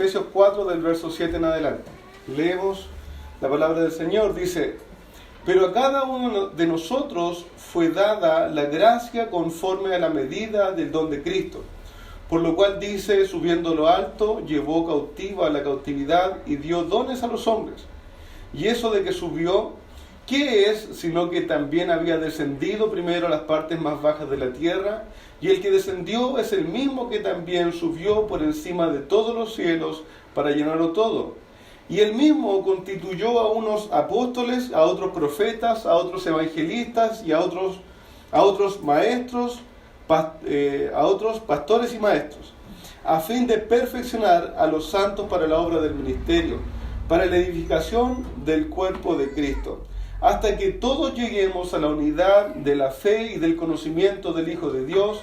Efesios 4 del verso 7 en adelante. Leemos la palabra del Señor, dice: pero a cada uno de nosotros fue dada la gracia conforme a la medida del don de Cristo. Por lo cual dice, subiendo lo alto, llevó cautiva a la cautividad y dio dones a los hombres. Y eso de que subió, ¿qué es sino que también había descendido primero a las partes más bajas de la tierra? Y el que descendió es el mismo que también subió por encima de todos los cielos para llenarlo todo. Y él mismo constituyó a unos apóstoles, a otros profetas, a otros evangelistas y a otros maestros, a otros pastores y maestros, a fin de perfeccionar a los santos para la obra del ministerio, para la edificación del cuerpo de Cristo, hasta que todos lleguemos a la unidad de la fe y del conocimiento del Hijo de Dios,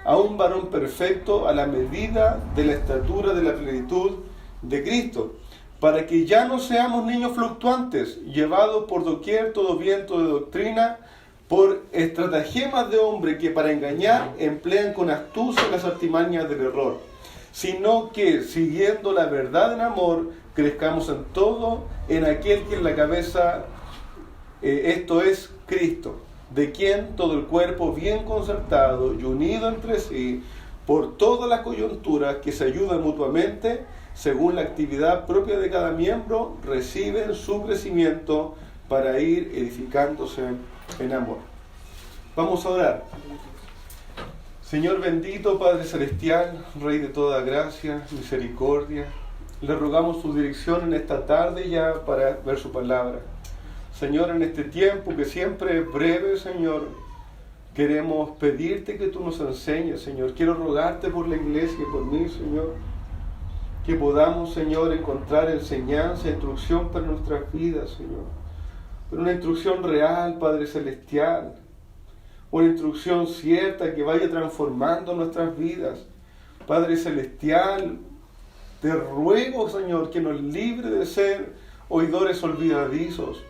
a un varón perfecto a la medida de la estatura de la plenitud de Cristo, para que ya no seamos niños fluctuantes, llevados por doquier todo viento de doctrina, por estratagemas de hombre que para engañar emplean con astucia las artimañas del error, sino que, siguiendo la verdad en amor, crezcamos en todo en aquel que es la cabeza, esto es Cristo, de quien todo el cuerpo bien concertado y unido entre sí, por todas las coyunturas que se ayudan mutuamente, según la actividad propia de cada miembro, reciben su crecimiento para ir edificándose en amor. Vamos a orar. Señor bendito, Padre celestial, Rey de toda gracia, misericordia, le rogamos tu dirección en esta tarde ya para ver su palabra. Señor, en este tiempo que siempre es breve, Señor, queremos pedirte que tú nos enseñes, Señor. Quiero rogarte por la iglesia y por mí, Señor, que podamos, Señor, encontrar enseñanza, instrucción para nuestras vidas, Señor. Pero una instrucción real, Padre celestial, una instrucción cierta que vaya transformando nuestras vidas. Padre celestial, te ruego, Señor, que nos libre de ser oidores olvidadizos.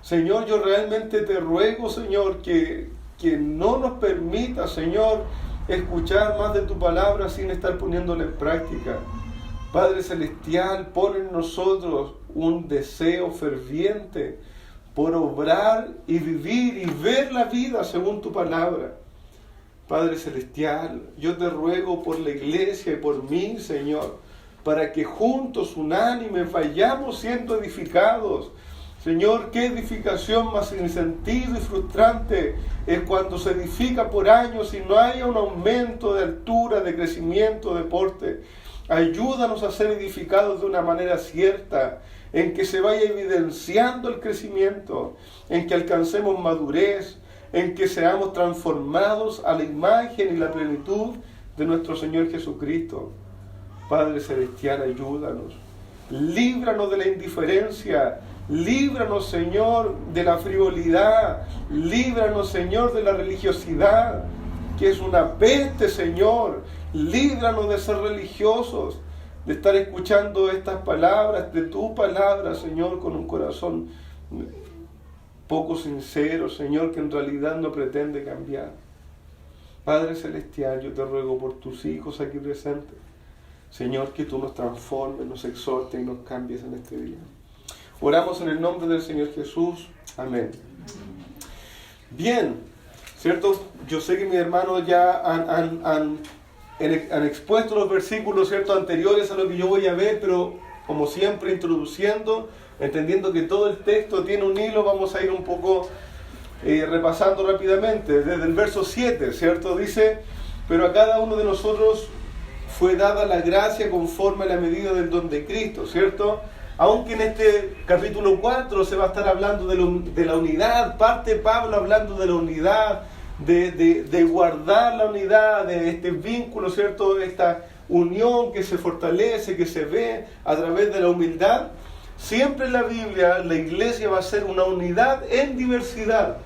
Señor, yo realmente te ruego, Señor, que no nos permita, Señor, escuchar más de tu palabra sin estar poniéndola en práctica. Padre celestial, pon en nosotros un deseo ferviente por obrar y vivir y ver la vida según tu palabra. Padre celestial, yo te ruego por la iglesia y por mí, Señor, para que juntos, unánimes, vayamos siendo edificados. Señor, qué edificación más sin sentido y frustrante es cuando se edifica por años y no haya un aumento de altura, de crecimiento, de porte. Ayúdanos a ser edificados de una manera cierta, en que se vaya evidenciando el crecimiento, en que alcancemos madurez, en que seamos transformados a la imagen y la plenitud de nuestro Señor Jesucristo. Padre celestial, ayúdanos. Líbranos de la indiferencia. Líbranos, Señor, de la frivolidad. Líbranos, Señor, de la religiosidad, que es una peste, Señor. Líbranos de ser religiosos, de estar escuchando estas palabras, de tu palabra, Señor, con un corazón poco sincero, Señor, que en realidad no pretende cambiar. Padre celestial, yo te ruego por tus hijos aquí presentes, Señor, que tú nos transformes, nos exhortes y nos cambies en este día. Oramos en el nombre del Señor Jesús. Amén. Bien, ¿cierto? Yo sé que mis hermanos ya han expuesto los versículos, ¿cierto?, anteriores a lo que yo voy a ver, pero como siempre introduciendo, entendiendo que todo el texto tiene un hilo, vamos a ir un poco repasando rápidamente. Desde el verso 7, ¿cierto? Dice: pero a cada uno de nosotros fue dada la gracia conforme a la medida del don de Cristo, ¿cierto? Aunque en este capítulo 4 se va a estar hablando de la unidad, parte Pablo hablando de la unidad, de guardar la unidad, de este vínculo, ¿cierto? Esta unión que se fortalece, que se ve a través de la humildad. Siempre en la Biblia la iglesia va a ser una unidad en diversidad,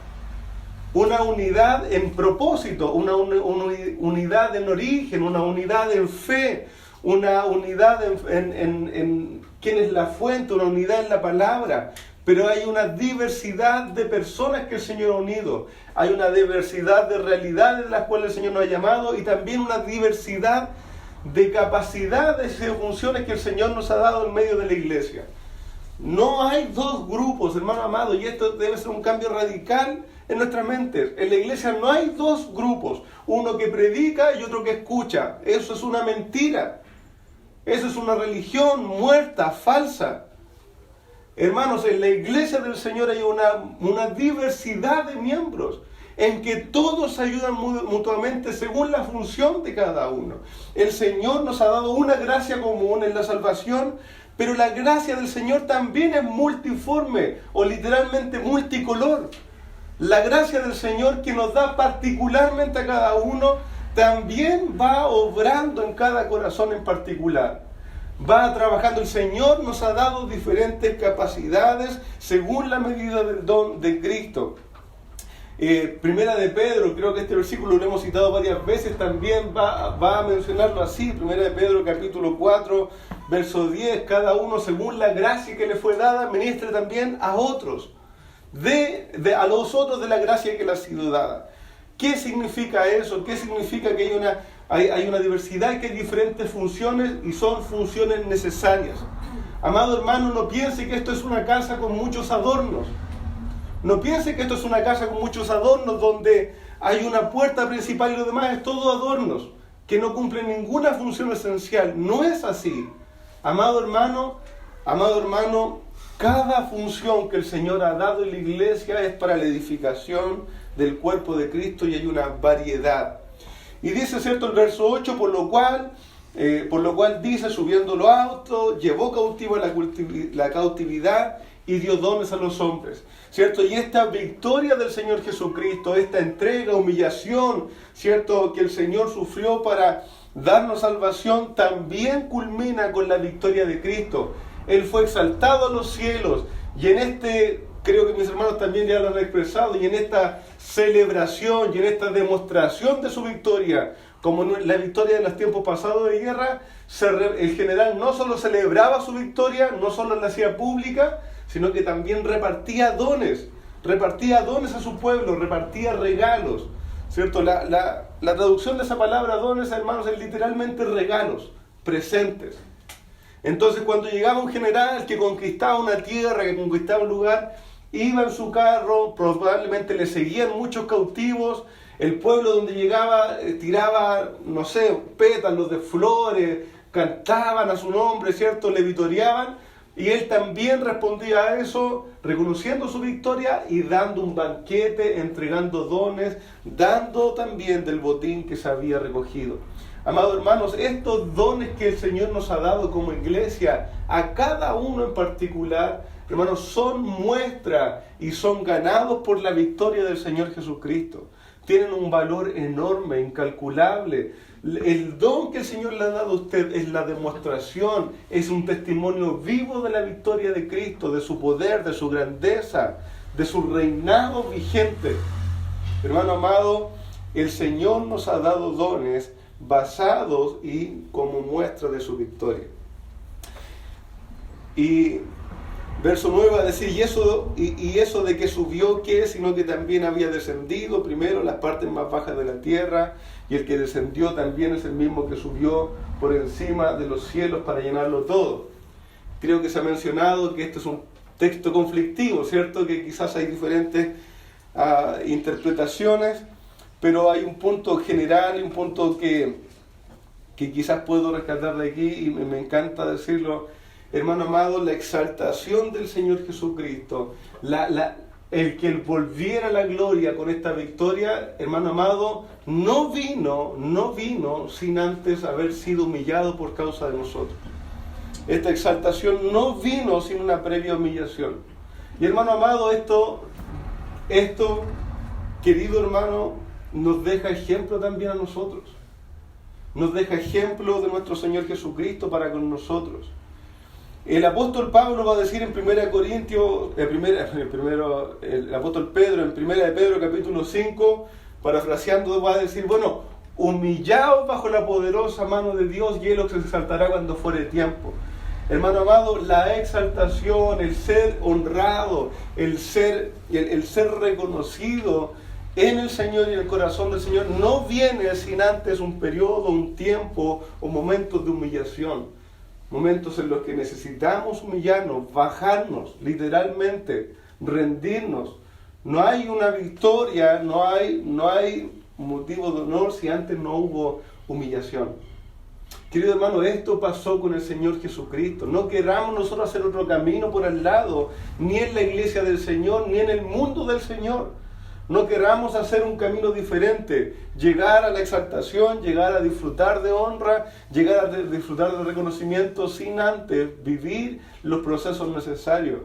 una unidad en propósito, una unidad en origen, una unidad en fe, una unidad en quién es la fuente, una unidad en la palabra. Pero hay una diversidad de personas que el Señor ha unido. Hay una diversidad de realidades en las cuales el Señor nos ha llamado, y también una diversidad de capacidades y de funciones que el Señor nos ha dado en medio de la iglesia. No hay dos grupos, hermano amado, y esto debe ser un cambio radical en nuestras mentes. En la iglesia no hay dos grupos, uno que predica y otro que escucha. Eso es una mentira. Eso es una religión muerta, falsa. Hermanos, en la iglesia del Señor hay una diversidad de miembros en que todos ayudan mutuamente según la función de cada uno. El Señor nos ha dado una gracia común en la salvación, pero la gracia del Señor también es multiforme o literalmente multicolor. La gracia del Señor que nos da particularmente a cada uno también va obrando en cada corazón en particular. Va trabajando. El Señor nos ha dado diferentes capacidades según la medida del don de Cristo. Primera de Pedro, creo que este versículo lo hemos citado varias veces, también va a mencionarlo así. Primera de Pedro capítulo 4, verso 10, cada uno según la gracia que le fue dada, ministre también a otros, a los otros de la gracia que le ha sido dada. ¿Qué significa eso? ¿Qué significa que hay una diversidad y que hay diferentes funciones y son funciones necesarias? Amado hermano, no piense que esto es una casa con muchos adornos. No piense que esto es una casa con muchos adornos donde hay una puerta principal y lo demás es todo adornos que no cumplen ninguna función esencial. No es así. Amado hermano, cada función que el Señor ha dado en la iglesia es para la edificación del cuerpo de Cristo y hay una variedad. Y dice, ¿cierto?, el verso 8, por lo cual dice, subiendo lo alto, llevó cautivo la cautividad y dio dones a los hombres, ¿cierto? Y esta victoria del Señor Jesucristo, esta entrega, humillación, ¿cierto?, que el Señor sufrió para darnos salvación, también culmina con la victoria de Cristo. Él fue exaltado a los cielos, y en creo que mis hermanos también ya lo han expresado, y en esta celebración y en esta demostración de su victoria, como la victoria de los tiempos pasados de guerra, el general no solo celebraba su victoria, no solo la hacía pública, sino que también repartía dones a su pueblo, repartía regalos, ¿cierto? La traducción de esa palabra dones, hermanos, es literalmente regalos, presentes. Entonces, cuando llegaba un general que conquistaba una tierra, que conquistaba un lugar, iba en su carro, probablemente le seguían muchos cautivos, el pueblo donde llegaba tiraba, no sé, pétalos de flores, cantaban a su nombre, ¿cierto? Le vitoreaban, y él también respondía a eso, reconociendo su victoria y dando un banquete, entregando dones, dando también del botín que se había recogido. Amados hermanos, estos dones que el Señor nos ha dado como iglesia, a cada uno en particular, hermanos, son muestra y son ganados por la victoria del Señor Jesucristo. Tienen un valor enorme, incalculable. El don que el Señor le ha dado a usted es la demostración, es un testimonio vivo de la victoria de Cristo, de su poder, de su grandeza, de su reinado vigente. Hermano amado, el Señor nos ha dado dones basados y como muestra de su victoria. Y verso 9 va a decir, y eso de que subió, ¿qué? Sino que también había descendido primero las partes más bajas de la tierra, y el que descendió también es el mismo que subió por encima de los cielos para llenarlo todo. Creo que se ha mencionado que este es un texto conflictivo, ¿cierto? Que quizás hay diferentes interpretaciones, pero hay un punto general y un punto que quizás puedo rescatar de aquí y me encanta decirlo. Hermano amado, la exaltación del Señor Jesucristo, el que Él volviera a la gloria con esta victoria, hermano amado, no vino sin antes haber sido humillado por causa de nosotros. Esta exaltación no vino sin una previa humillación. Y hermano amado, esto, querido hermano, nos deja ejemplo también a nosotros. Nos deja ejemplo de nuestro Señor Jesucristo para con nosotros. El apóstol Pablo va a decir en 1 Corintios, el apóstol Pedro, en 1 de Pedro capítulo 5, parafraseando, va a decir, bueno, humillaos bajo la poderosa mano de Dios y Él os exaltará cuando fuere tiempo. Hermano amado, la exaltación, el ser honrado, el ser reconocido, en el Señor y en el corazón del Señor no viene sin antes un periodo, un tiempo o momentos de humillación. Momentos en los que necesitamos humillarnos, bajarnos, literalmente, rendirnos. No hay una victoria, no hay motivo de honor si antes no hubo humillación. Querido hermano, esto pasó con el Señor Jesucristo. No queramos nosotros hacer otro camino por al lado, ni en la iglesia del Señor, ni en el mundo del Señor. No queramos hacer un camino diferente, llegar a la exaltación, llegar a disfrutar de honra, llegar a disfrutar de reconocimiento sin antes vivir los procesos necesarios,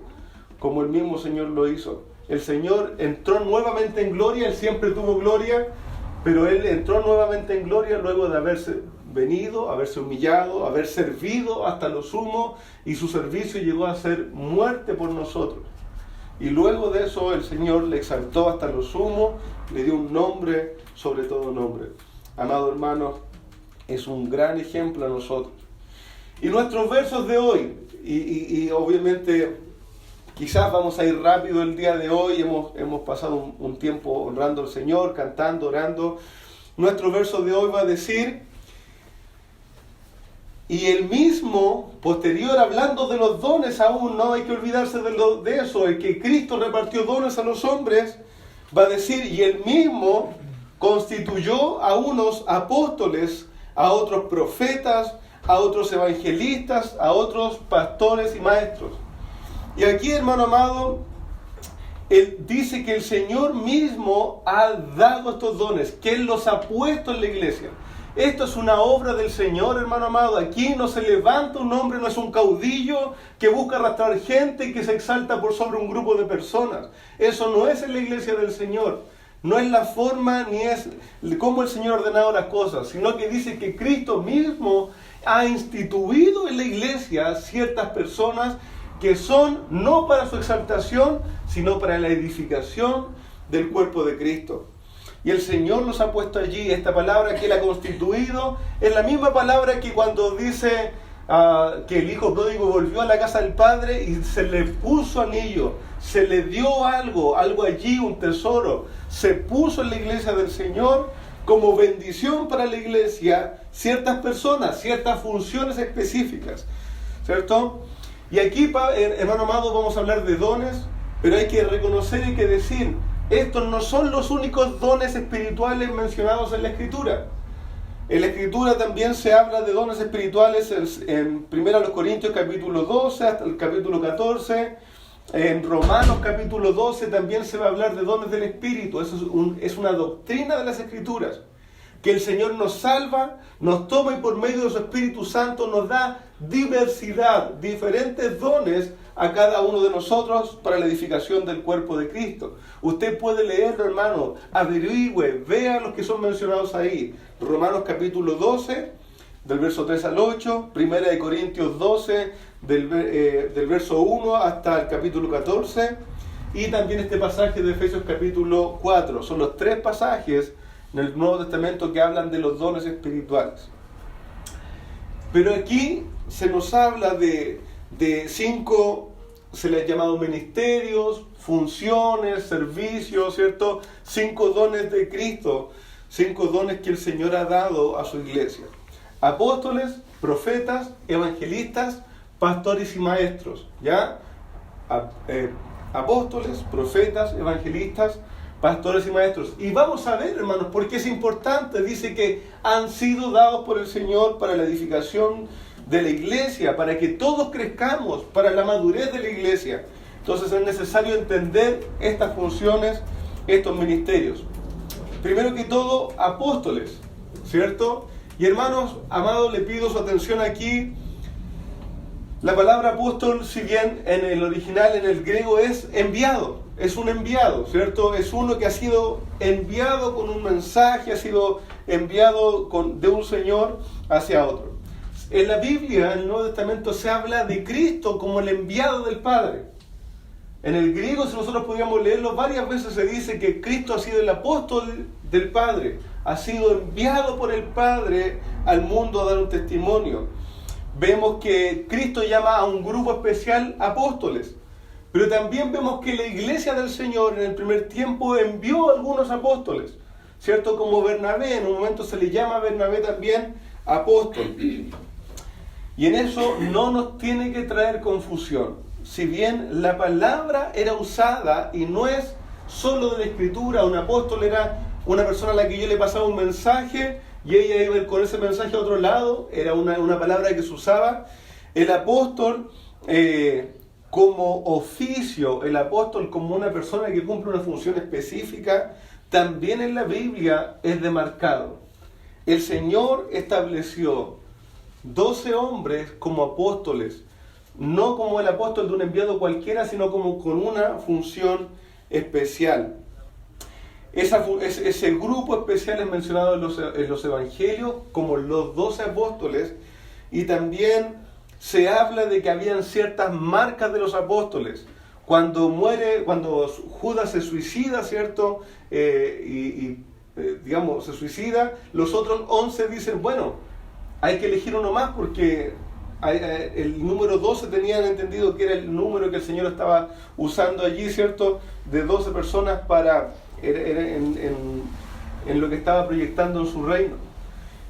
como el mismo Señor lo hizo. El Señor entró nuevamente en gloria, Él siempre tuvo gloria, pero Él entró nuevamente en gloria luego de haberse venido, haberse humillado, haber servido hasta lo sumo, y su servicio llegó a ser muerte por nosotros. Y luego de eso el Señor le exaltó hasta lo sumo, le dio un nombre sobre todo nombre. Amado hermano, es un gran ejemplo a nosotros. Y nuestros versos de hoy, y obviamente quizás vamos a ir rápido el día de hoy, hemos pasado un tiempo honrando al Señor, cantando, orando. Nuestro verso de hoy va a decir: y el mismo, posterior, hablando de los dones aún, no hay que olvidarse de eso, el que Cristo repartió dones a los hombres, va a decir: y el mismo constituyó a unos apóstoles, a otros profetas, a otros evangelistas, a otros pastores y maestros. Y aquí, hermano amado, Él dice que el Señor mismo ha dado estos dones, que Él los ha puesto en la iglesia. Esto es una obra del Señor, hermano amado. Aquí no se levanta un hombre, no es un caudillo que busca arrastrar gente y que se exalta por sobre un grupo de personas. Eso no es en la iglesia del Señor. No es la forma ni es cómo el Señor ha ordenado las cosas, sino que dice que Cristo mismo ha instituido en la iglesia ciertas personas que son no para su exaltación, sino para la edificación del cuerpo de Cristo. Y el Señor los ha puesto allí. Esta palabra que Él ha constituido es la misma palabra que cuando dice que el hijo pródigo volvió a la casa del padre y se le puso anillo, se le dio algo allí, un tesoro, se puso en la iglesia del Señor como bendición para la iglesia ciertas personas, ciertas funciones específicas, ¿cierto? Y aquí, hermano amado, vamos a hablar de dones, pero hay que reconocer y hay que decir: estos no son los únicos dones espirituales mencionados en la Escritura. En la Escritura también se habla de dones espirituales en 1 Corintios capítulo 12 hasta el capítulo 14. En Romanos capítulo 12 también se va a hablar de dones del Espíritu. Eso es una doctrina de las Escrituras. Que el Señor nos salva, nos toma y por medio de su Espíritu Santo nos da diversidad, diferentes dones a cada uno de nosotros para la edificación del cuerpo de Cristo. Usted puede leerlo, hermano, averigüe, vea los que son mencionados ahí. Romanos capítulo 12, del verso 3 al 8, 1 Corintios 12, del verso 1 hasta el capítulo 14, y también este pasaje de Efesios capítulo 4. Son los tres pasajes en el Nuevo Testamento que hablan de los dones espirituales. Pero aquí se nos habla de 5, se les ha llamado ministerios, funciones, servicios, ¿cierto? 5 dones de Cristo, 5 dones que el Señor ha dado a su iglesia: apóstoles, profetas, evangelistas, pastores y maestros, ¿ya? Apóstoles, profetas, evangelistas, pastores y maestros. Y vamos a ver, hermanos, porque es importante. Dice que han sido dados por el Señor para la edificación de la iglesia, para que todos crezcamos, para la madurez de la iglesia. Entonces es necesario entender estas funciones, estos ministerios. Primero que todo, apóstoles, ¿cierto? Y hermanos, amados, le pido su atención aquí. La palabra apóstol, si bien en el original, en el griego, es enviado, es un enviado, ¿cierto? Es uno que ha sido enviado con un mensaje, ha sido enviado de un Señor hacia otro. En la Biblia, en el Nuevo Testamento, se habla de Cristo como el enviado del Padre. En el griego, si nosotros podríamos leerlo, varias veces se dice que Cristo ha sido el apóstol del Padre, ha sido enviado por el Padre al mundo a dar un testimonio. Vemos que Cristo llama a un grupo especial apóstoles, Pero también vemos que la iglesia del Señor en el primer tiempo envió a algunos apóstoles, ¿cierto? Como Bernabé, en un momento se le llama a Bernabé también apóstol. Y en eso no nos tiene que traer confusión. Si bien la palabra era usada y no es solo de la escritura, un apóstol era una persona a la que yo le pasaba un mensaje y ella iba con ese mensaje a otro lado, era una palabra que se usaba. El apóstol como oficio, el apóstol como una persona que cumple una función específica, también en la Biblia es demarcado. El Señor estableció 12 hombres como apóstoles, no como el apóstol de un enviado cualquiera, sino como con una función especial. Ese grupo especial es mencionado en los evangelios como los 12 apóstoles, y también se habla de que habían ciertas marcas de los apóstoles. Cuando Judas se suicida, ¿cierto? Digamos, se suicida, los otros 11 dicen, bueno, hay que elegir uno más porque el número 12 tenían entendido que era el número que el Señor estaba usando allí, ¿cierto? De 12 personas en lo que estaba proyectando en su reino.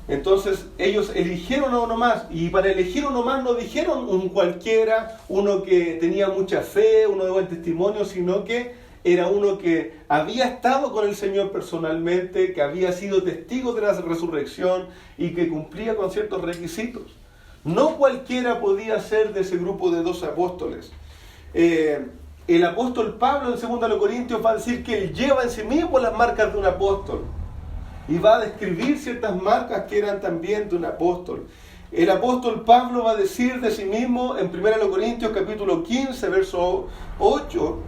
Entonces ellos eligieron a uno más, y para elegir uno más no dijeron un cualquiera, uno que tenía mucha fe, uno de buen testimonio, sino que era uno que había estado con el Señor personalmente, que había sido testigo de la resurrección y que cumplía con ciertos requisitos. No cualquiera podía ser de ese grupo de 12 apóstoles. El apóstol Pablo en 2 Corintios va a decir que él lleva en sí mismo las marcas de un apóstol. Y va a describir ciertas marcas que eran también de un apóstol. El apóstol Pablo va a decir de sí mismo en 1 Corintios capítulo 15, verso 8,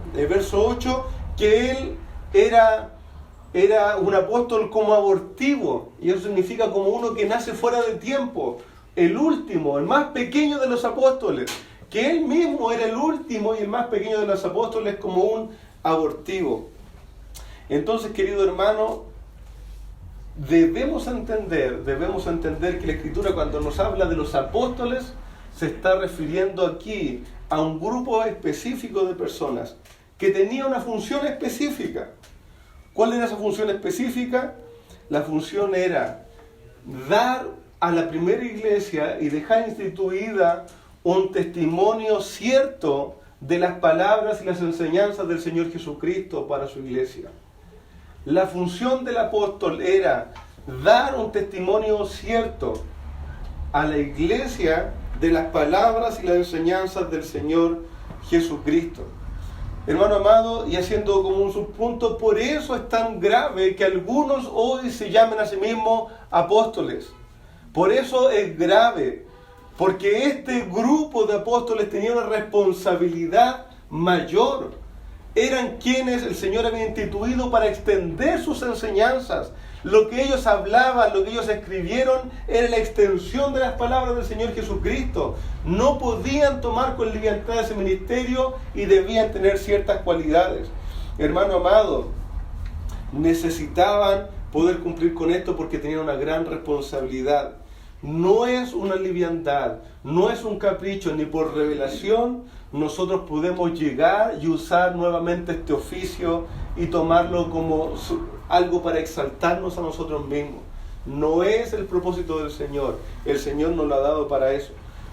que él era un apóstol como abortivo. Y eso significa como uno que nace fuera de tiempo. El último, el más pequeño de los apóstoles. Que él mismo era el último y el más pequeño de los apóstoles como un abortivo. Entonces, querido hermano, debemos entender que la Escritura, cuando nos habla de los apóstoles, se está refiriendo aquí a un grupo específico de personas que tenía una función específica. ¿Cuál era esa función específica? La función era dar a la primera iglesia y dejar instituida un testimonio cierto de las palabras y las enseñanzas del Señor Jesucristo para su iglesia. La función del apóstol era dar un testimonio cierto a la iglesia de las palabras y las enseñanzas del Señor Jesucristo. Hermano amado, y haciendo como un subpunto, por eso es tan grave que algunos hoy se llamen a sí mismos apóstoles. Por eso es grave, porque este grupo de apóstoles tenía una responsabilidad mayor. Eran quienes el Señor había instituido para extender sus enseñanzas. Lo que ellos hablaban, lo que ellos escribieron, era la extensión de las palabras del Señor Jesucristo. No podían tomar con liviandad ese ministerio y debían tener ciertas cualidades. Hermano amado, necesitaban poder cumplir con esto porque tenían una gran responsabilidad. No es una liviandad, no es un capricho, ni por revelación nosotros podemos llegar y usar nuevamente este oficio y tomarlo como algo para exaltarnos a nosotros mismos. No es el propósito del Señor. El Señor nos lo ha dado para eso.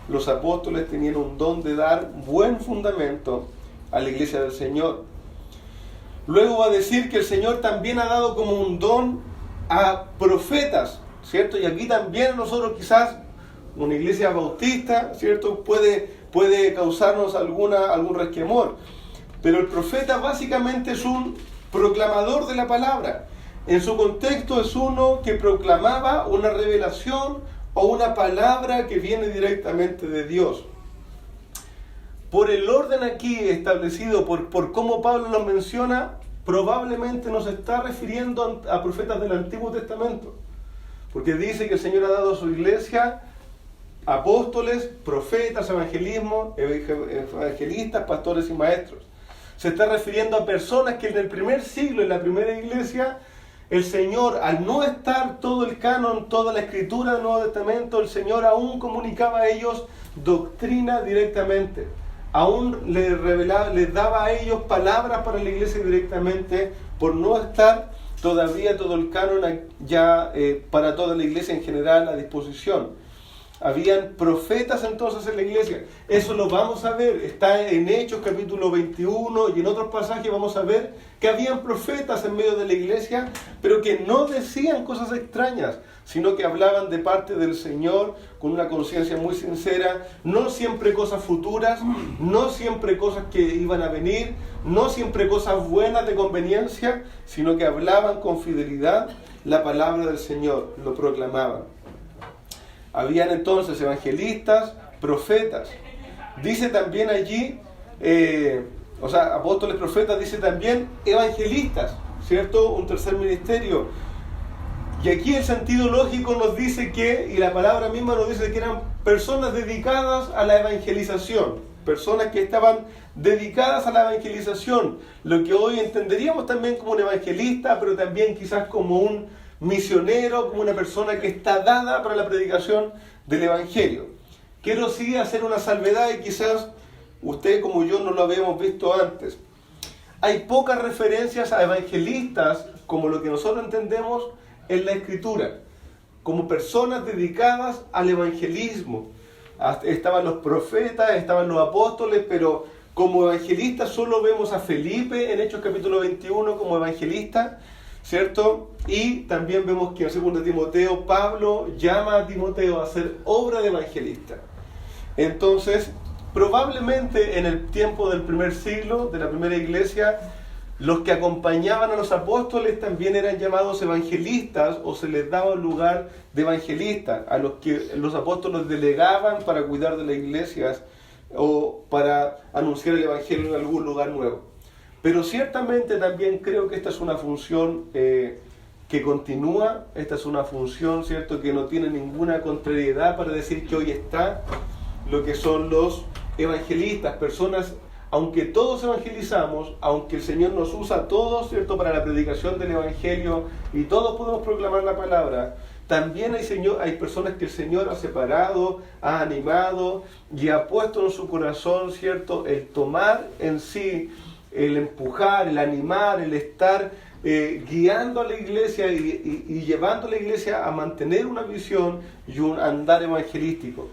Los apóstoles tenían un don de dar buen fundamento a la iglesia del Señor. Luego va a decir que el Señor también ha dado como un don a profetas, ¿cierto? Y aquí también nosotros quizás, una iglesia bautista, ¿cierto? Puede causarnos algún resquemor. Pero el profeta básicamente es un proclamador de la palabra. En su contexto es uno que proclamaba una revelación o una palabra que viene directamente de Dios. Por el orden aquí establecido, por cómo Pablo lo menciona, probablemente nos está refiriendo a profetas del Antiguo Testamento. Porque dice que el Señor ha dado a su iglesia apóstoles, profetas, evangelistas, pastores y maestros. Se está refiriendo a personas que en el primer siglo, en la primera iglesia, el Señor, al no estar todo el canon, toda la escritura del Nuevo Testamento, el Señor aún comunicaba a ellos doctrina directamente. aún les daba a ellos palabras para la iglesia directamente, por no estar todavía todo el canon ya para toda la iglesia en general a disposición. Habían profetas entonces en la iglesia. Eso lo vamos a ver. Está en Hechos capítulo 21 y en otros pasajes vamos a ver que habían profetas en medio de la iglesia, pero que no decían cosas extrañas, sino que hablaban de parte del Señor con una conciencia muy sincera, no siempre cosas futuras, no siempre cosas que iban a venir, no siempre cosas buenas de conveniencia, sino que hablaban con fidelidad la palabra del Señor, lo proclamaban. Habían entonces evangelistas, profetas. Dice también allí, apóstoles, profetas, dice también evangelistas, ¿cierto? Un tercer ministerio. Y aquí el sentido lógico nos dice que, y la palabra misma nos dice que eran personas dedicadas a la evangelización, personas que estaban dedicadas a la evangelización, lo que hoy entenderíamos también como un evangelista, pero también quizás como un misionero, como una persona que está dada para la predicación del Evangelio. Quiero sí hacer una salvedad y quizás usted como yo no lo habíamos visto antes. Hay pocas referencias a evangelistas como lo que nosotros entendemos en la Escritura, como personas dedicadas al evangelismo. Estaban los profetas, estaban los apóstoles, pero como evangelistas solo vemos a Felipe en Hechos capítulo 21 como evangelista, ¿cierto? Y también vemos que en 2 Timoteo, Pablo llama a Timoteo a hacer obra de evangelista. Entonces, probablemente en el tiempo del primer siglo, de la primera iglesia, los que acompañaban a los apóstoles también eran llamados evangelistas, o se les daba un lugar de evangelista, a los que los apóstoles delegaban para cuidar de las iglesias o para anunciar el evangelio en algún lugar nuevo. Pero ciertamente también creo que esta es una función que continúa, esta es una función, ¿cierto?, que no tiene ninguna contrariedad para decir que hoy está lo que son los evangelistas, personas, aunque todos evangelizamos, aunque el Señor nos usa a todos, ¿cierto?, para la predicación del evangelio y todos podemos proclamar la palabra, también hay personas que el Señor ha separado, ha animado y ha puesto en su corazón, ¿cierto?, el tomar en sí, el empujar, el animar, el estar guiando a la iglesia y llevando a la iglesia a mantener una visión y un andar evangelístico.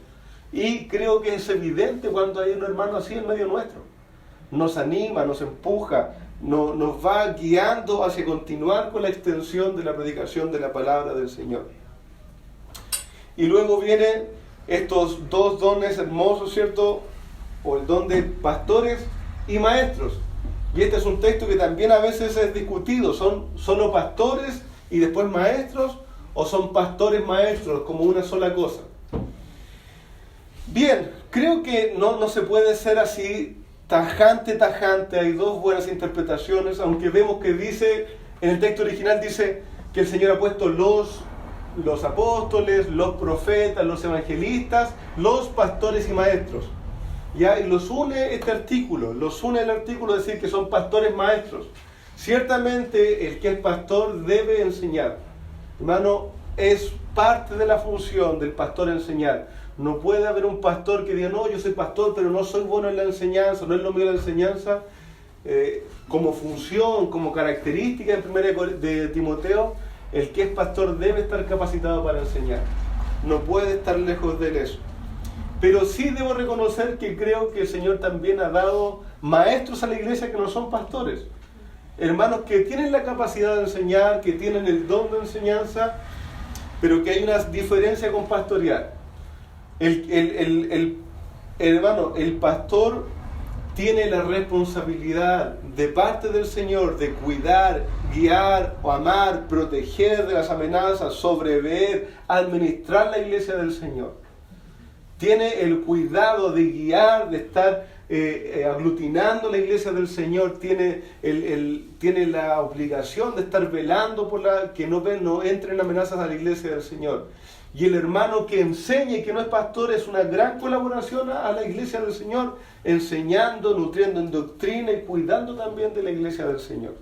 Y creo que es evidente cuando hay un hermano así en medio nuestro. Nos anima, nos empuja, nos va guiando hacia continuar con la extensión de la predicación de la palabra del Señor. Y luego vienen estos dos dones hermosos, ¿cierto? O el don de pastores y maestros. Y este es un texto que también a veces es discutido. ¿Son solo pastores y después maestros? ¿O son pastores maestros como una sola cosa? Bien, creo que no se puede ser así tajante. Hay dos buenas interpretaciones, aunque vemos que dice, en el texto original dice que el Señor ha puesto los apóstoles, los profetas, los evangelistas, los pastores y maestros. ¿Ya? Y los une el artículo de decir que son pastores maestros. Ciertamente el que es pastor debe enseñar. Hermano, es parte de la función del pastor enseñar. No puede haber un pastor que diga, no, yo soy pastor, pero no soy bueno en la enseñanza, no es lo mío la enseñanza. Como función, como característica en 1 de Timoteo, el que es pastor debe estar capacitado para enseñar. No puede estar lejos de eso. Pero sí debo reconocer que creo que el Señor también ha dado maestros a la iglesia que no son pastores. Hermanos que tienen la capacidad de enseñar, que tienen el don de enseñanza, pero que hay una diferencia con pastorear. Hermano, el pastor tiene la responsabilidad de parte del Señor de cuidar, guiar o amar, proteger de las amenazas, sobrever, administrar la iglesia del Señor. Tiene el cuidado de guiar, de estar aglutinando la iglesia del Señor, tiene la obligación de estar velando por que no entren amenazas a la iglesia del Señor. Y el hermano que enseña y que no es pastor es una gran colaboración a la iglesia del Señor, enseñando, nutriendo en doctrina y cuidando también de la iglesia del Señor.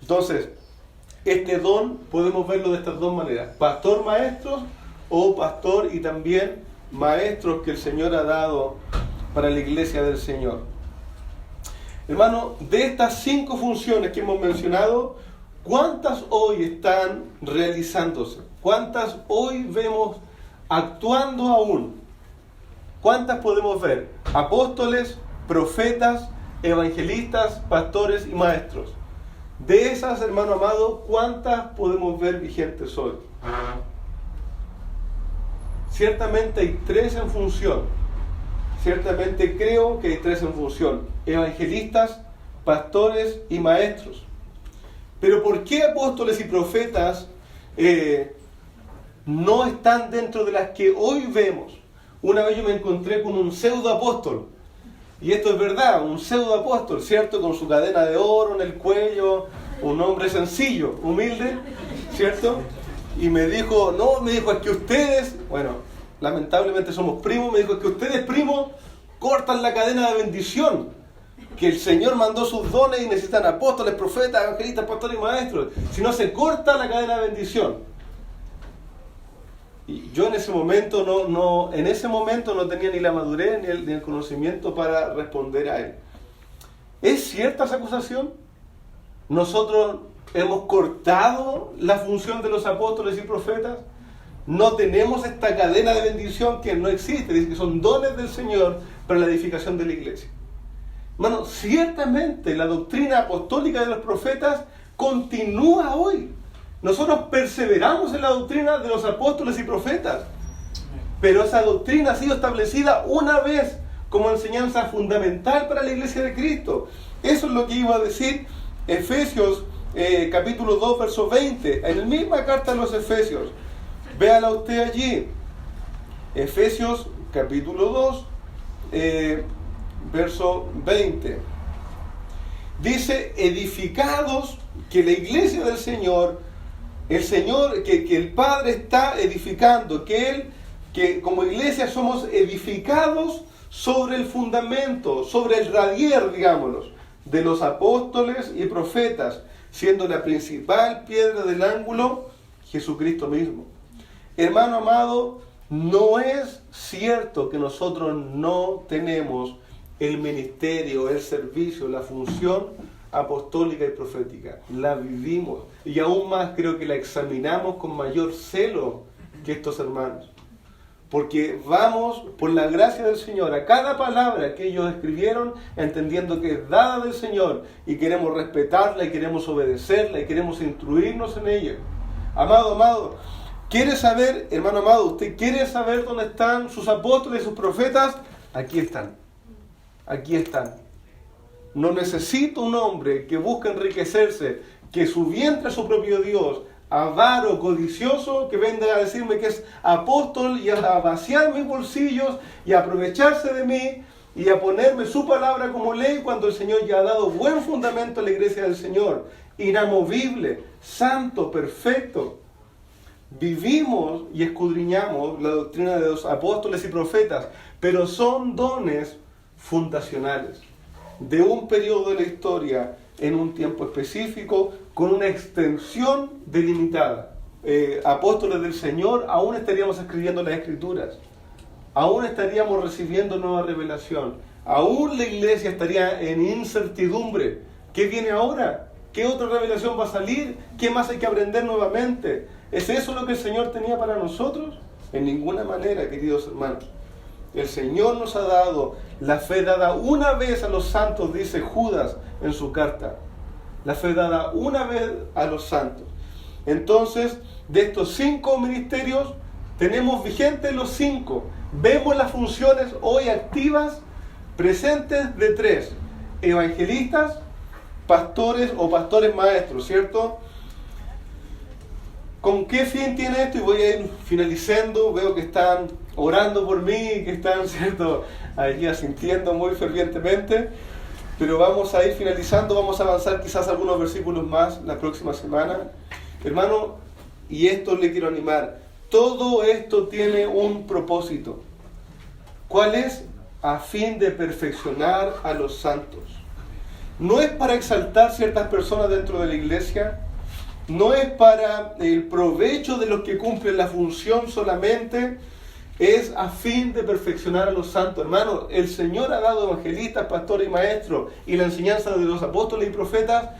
Entonces, este don podemos verlo de estas dos maneras: pastor maestros o pastor y también maestros que el Señor ha dado para la iglesia del Señor. Hermano, de estas 5 funciones que hemos mencionado, ¿cuántas hoy están realizándose? ¿Cuántas hoy vemos actuando aún? ¿Cuántas podemos ver? Apóstoles, profetas, evangelistas, pastores y maestros. De esas, hermano amado, ¿cuántas podemos ver vigentes hoy? Ciertamente hay 3 en función. Ciertamente creo que hay 3 en función. Evangelistas, pastores y maestros. Pero ¿por qué apóstoles y profetas no están dentro de las que hoy vemos? Una vez yo me encontré con un pseudo apóstol. Y esto es verdad, un pseudo apóstol, ¿cierto? Con su cadena de oro en el cuello, un hombre sencillo, humilde, ¿cierto? Y me dijo, es que ustedes, bueno, lamentablemente somos primos, me dijo, es que ustedes, primos, cortan la cadena de bendición, que el Señor mandó sus dones y necesitan apóstoles, profetas, evangelistas, pastores y maestros. Si no, se corta la cadena de bendición. Y yo en ese momento no tenía ni la madurez ni el conocimiento para responder a él. ¿Es cierta esa acusación? ¿Nosotros hemos cortado la función de los apóstoles y profetas? ¿No tenemos esta cadena de bendición que no existe? Dice que son dones del Señor para la edificación de la iglesia. Hermano, ciertamente la doctrina apostólica de los profetas continúa hoy. Nosotros perseveramos en la doctrina de los apóstoles y profetas, pero esa doctrina ha sido establecida una vez como enseñanza fundamental para la iglesia de Cristo. Eso es lo que iba a decir Efesios capítulo 2, verso 20, en la misma carta a los Efesios. Véala usted allí. Efesios capítulo 2, verso 20. Dice, edificados, que la iglesia del Señor, que el Padre está edificando, que como iglesia somos edificados sobre el fundamento, sobre el radier, digámoslo, de los apóstoles y profetas, siendo la principal piedra del ángulo Jesucristo mismo. Hermano amado, no es cierto que nosotros no tenemos el ministerio, el servicio, la función apostólica y profética. La vivimos y aún más creo que la examinamos con mayor celo que estos hermanos, porque vamos por la gracia del Señor a cada palabra que ellos escribieron, entendiendo que es dada del Señor y queremos respetarla y queremos obedecerla y queremos instruirnos en ella. Amado, ¿quiere saber, hermano amado, usted quiere saber dónde están sus apóstoles y sus profetas? Aquí están. No necesito un hombre que busque enriquecerse, que su vientre es su propio Dios, avaro, codicioso, que venga a decirme que es apóstol y a vaciar mis bolsillos y a aprovecharse de mí y a ponerme su palabra como ley cuando el Señor ya ha dado buen fundamento a la iglesia del Señor, inamovible, santo, perfecto. Vivimos y escudriñamos la doctrina de los apóstoles y profetas, pero son dones fundacionales de un periodo de la historia en un tiempo específico con una extensión delimitada. Apóstoles del Señor, aún estaríamos escribiendo las Escrituras, aún estaríamos recibiendo nueva revelación, aún la iglesia estaría en incertidumbre. ¿Qué viene ahora? ¿Qué otra revelación va a salir? ¿Qué más hay que aprender nuevamente? ¿Es eso lo que el Señor tenía para nosotros? En ninguna manera, queridos hermanos. El Señor nos ha dado la fe dada una vez a los santos, dice Judas en su carta. La fe dada una vez a los santos. Entonces, de estos 5 ministerios, tenemos vigentes los 5. Vemos las funciones hoy activas, presentes de 3. Evangelistas, pastores o pastores maestros, ¿cierto? ¿Con qué fin tiene esto? Y voy a ir finalizando. Veo que están orando por mí, que están, ¿cierto?, allí asintiendo muy fervientemente. Pero vamos a ir finalizando, vamos a avanzar quizás algunos versículos más la próxima semana. Hermano, y esto le quiero animar. Todo esto tiene un propósito. ¿Cuál es? A fin de perfeccionar a los santos. No es para exaltar ciertas personas dentro de la iglesia. No es para el provecho de los que cumplen la función solamente, es a fin de perfeccionar a los santos. Hermanos, el Señor ha dado evangelistas, pastores y maestros y la enseñanza de los apóstoles y profetas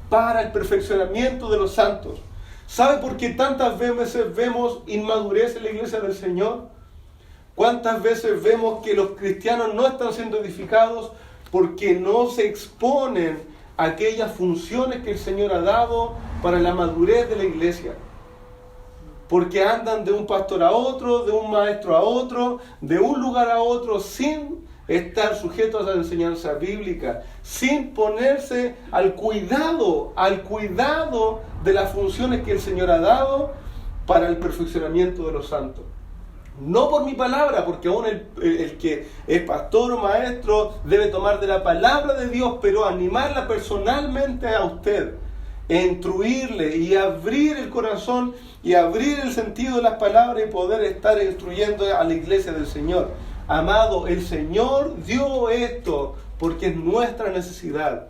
para el perfeccionamiento de los santos. ¿Sabe por qué tantas veces vemos inmadurez en la iglesia del Señor? ¿Cuántas veces vemos que los cristianos no están siendo edificados porque no se exponen a aquellas funciones que el Señor ha dado para la madurez de la iglesia? Porque andan de un pastor a otro, de un maestro a otro, de un lugar a otro, sin estar sujetos a la enseñanza bíblica, sin ponerse al cuidado de las funciones que el Señor ha dado para el perfeccionamiento de los santos. No por mi palabra, porque aún el que es pastor o maestro debe tomar de la palabra de Dios, pero animarla personalmente a usted, instruirle y abrir el corazón y abrir el sentido de las palabras y poder estar instruyendo a la iglesia del Señor. Amado, el Señor dio esto porque es nuestra necesidad.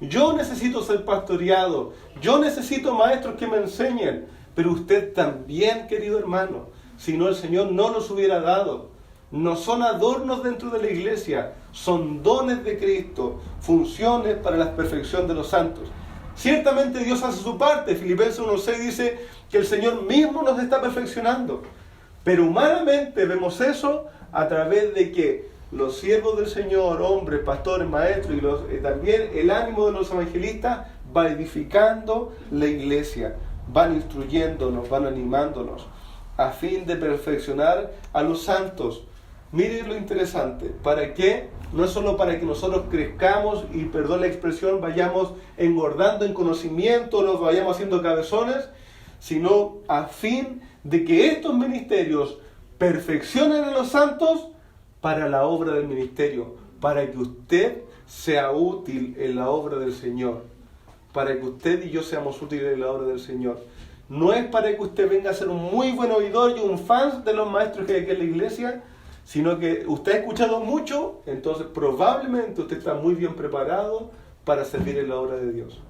Yo necesito ser pastoreado, yo necesito maestros que me enseñen, pero usted también, querido hermano, si no el Señor no nos hubiera dado. No son adornos dentro de la iglesia, son dones de Cristo, funciones para la perfección de los santos. Ciertamente Dios hace su parte. Filipenses 1:6 dice que el Señor mismo nos está perfeccionando. Pero humanamente vemos eso a través de que los siervos del Señor, hombres, pastores, maestros y también el ánimo de los evangelistas va edificando la iglesia, van instruyéndonos, van animándonos a fin de perfeccionar a los santos. Miren lo interesante, ¿para qué? No es solo para que nosotros crezcamos y, perdón la expresión, vayamos engordando en conocimiento, nos vayamos haciendo cabezones, sino a fin de que estos ministerios perfeccionen a los santos para la obra del ministerio, para que usted sea útil en la obra del Señor, para que usted y yo seamos útiles en la obra del Señor. No es para que usted venga a ser un muy buen oidor y un fan de los maestros que hay aquí en la iglesia, sino que usted ha escuchado mucho, entonces probablemente usted está muy bien preparado para servir en la obra de Dios.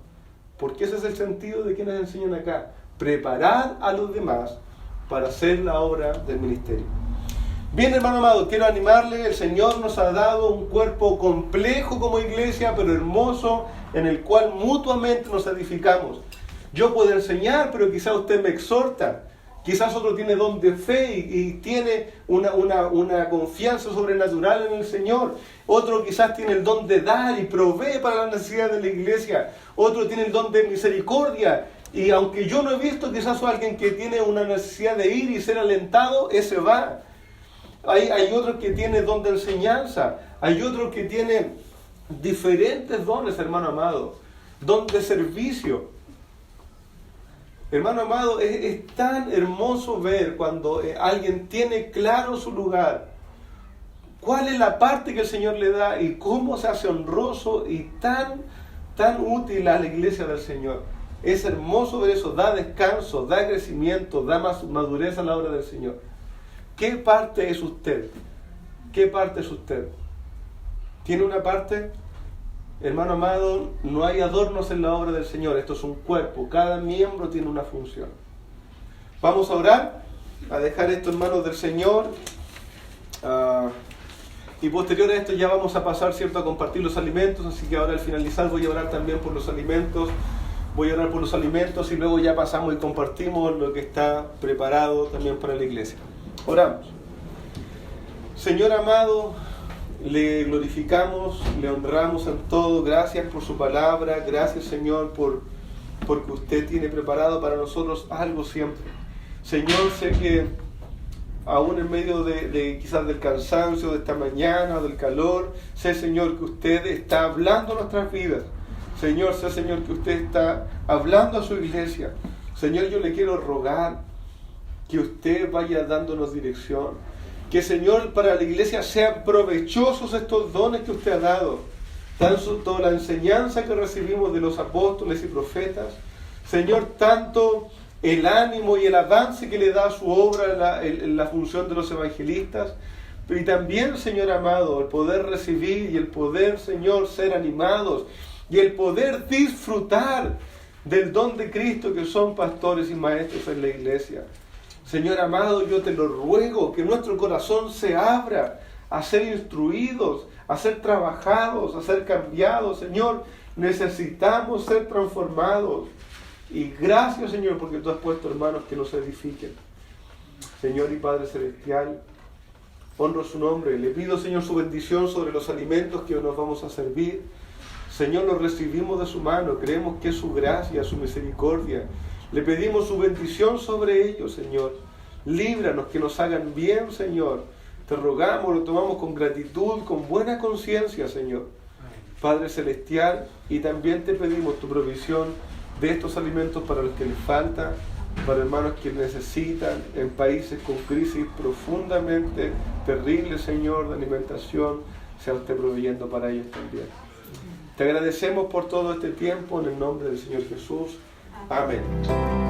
Porque ese es el sentido de quienes enseñan acá, preparar a los demás para hacer la obra del ministerio. Bien, hermano amado, quiero animarle, el Señor nos ha dado un cuerpo complejo como iglesia, pero hermoso, en el cual mutuamente nos edificamos. Yo puedo enseñar, pero quizás usted me exhorta. Quizás otro tiene don de fe y tiene una confianza sobrenatural en el Señor. Otro quizás tiene el don de dar y provee para las necesidades de la iglesia. Otro tiene el don de misericordia. Y aunque yo no he visto quizás a alguien que tiene una necesidad de ir y ser alentado, ese va. Hay otros que tienen don de enseñanza. Hay otros que tienen diferentes dones, hermano amado. Don de servicio. Hermano amado, es tan hermoso ver cuando alguien tiene claro su lugar, cuál es la parte que el Señor le da y cómo se hace honroso y tan útil a la iglesia del Señor. Es hermoso ver eso, da descanso, da crecimiento, da más madurez a la obra del Señor. ¿Qué parte es usted? ¿Qué parte es usted? ¿Tiene una parte? Hermano amado, no hay adornos en la obra del Señor. Esto es un cuerpo. Cada miembro tiene una función. Vamos a orar, a dejar esto en manos del Señor. Y posterior a esto ya vamos a pasar, ¿cierto?, a compartir los alimentos. Así que ahora al finalizar voy a orar también por los alimentos. Voy a orar por los alimentos y luego ya pasamos y compartimos lo que está preparado también para la iglesia. Oramos. Señor amado, le glorificamos, le honramos en todo. Gracias por su palabra. Gracias, Señor, porque usted tiene preparado para nosotros algo siempre. Señor, sé que aún en medio de quizás del cansancio de esta mañana, del calor, sé, Señor, que usted está hablando a nuestras vidas. Señor, sé, Señor, que usted está hablando a su iglesia. Señor, yo le quiero rogar que usted vaya dándonos dirección. Que, Señor, para la iglesia sean provechosos estos dones que usted ha dado. Tanto la enseñanza que recibimos de los apóstoles y profetas. Señor, tanto el ánimo y el avance que le da a su obra la función de los evangelistas. Pero y también, Señor amado, el poder recibir y el poder, Señor, ser animados. Y el poder disfrutar del don de Cristo que son pastores y maestros en la iglesia. Señor amado, yo te lo ruego, que nuestro corazón se abra a ser instruidos, a ser trabajados, a ser cambiados. Señor, necesitamos ser transformados. Y gracias, Señor, porque tú has puesto hermanos que nos edifiquen. Señor y Padre Celestial, honro su nombre. Le pido, Señor, su bendición sobre los alimentos que nos vamos a servir. Señor, los recibimos de su mano. Creemos que es su gracia, su misericordia. Le pedimos su bendición sobre ellos, Señor. Líbranos, que nos hagan bien, Señor. Te rogamos, lo tomamos con gratitud, con buena conciencia, Señor. Padre Celestial, y también te pedimos tu provisión de estos alimentos para los que les falta, para hermanos que necesitan, en países con crisis profundamente terribles, Señor, de alimentación, sea usted proveyendo para ellos también. Te agradecemos por todo este tiempo, en el nombre del Señor Jesús. Amén.